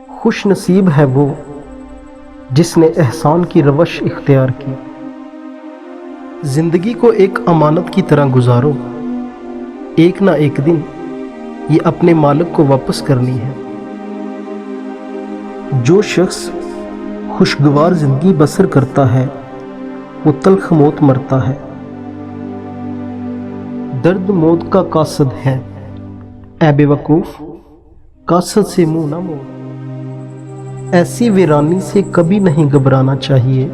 خوش نصیب ہے وہ جس نے احسان کی روش اختیار کی۔ زندگی کو ایک امانت کی طرح گزارو، ایک نہ ایک دن یہ اپنے مالک کو واپس کرنی ہے۔ جو شخص خوشگوار زندگی بسر کرتا ہے وہ تلخ موت مرتا ہے۔ درد موت کا قاصد ہے، اے بے وقوف قاصد سے منہ نہ موڑ۔ ایسی ویرانی سے کبھی نہیں گھبرانا چاہیے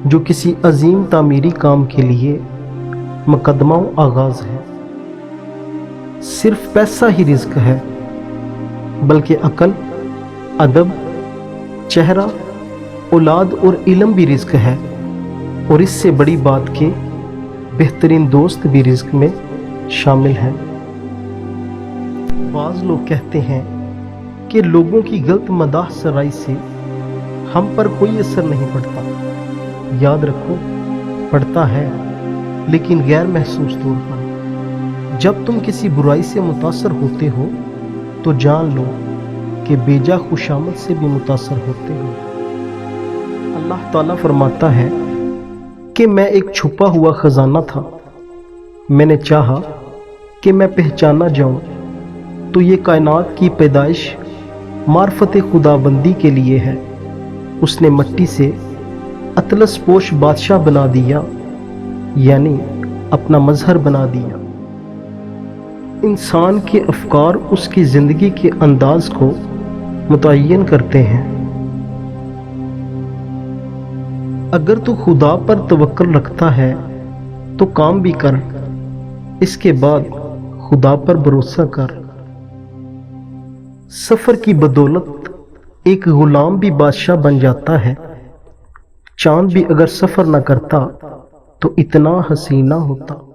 جو کسی عظیم تعمیری کام کے لیے مقدمہ و آغاز ہے۔ صرف پیسہ ہی رزق ہے، بلکہ عقل، ادب، چہرہ، اولاد اور علم بھی رزق ہے، اور اس سے بڑی بات کہ بہترین دوست بھی رزق میں شامل ہے۔ بعض لوگ کہتے ہیں کہ لوگوں کی غلط مداح سرائی سے ہم پر کوئی اثر نہیں پڑتا۔ یاد رکھو، پڑتا ہے لیکن غیر محسوس طور پر۔ جب تم کسی برائی سے متاثر ہوتے ہو تو جان لو کہ بیجا خوشامد سے بھی متاثر ہوتے ہو۔ اللہ تعالیٰ فرماتا ہے کہ میں ایک چھپا ہوا خزانہ تھا، میں نے چاہا کہ میں پہچانا جاؤں تو یہ کائنات کی پیدائش معرفت خدا بندی کے لیے ہے۔ اس نے مٹی سے اطلس پوش بادشاہ بنا دیا، یعنی اپنا مظہر بنا دیا۔ انسان کے افکار اس کی زندگی کے انداز کو متعین کرتے ہیں۔ اگر تو خدا پر توکل رکھتا ہے تو کام بھی کر، اس کے بعد خدا پر بھروسہ کر۔ سفر کی بدولت ایک غلام بھی بادشاہ بن جاتا ہے۔ چاند بھی اگر سفر نہ کرتا تو اتنا حسین نہ ہوتا۔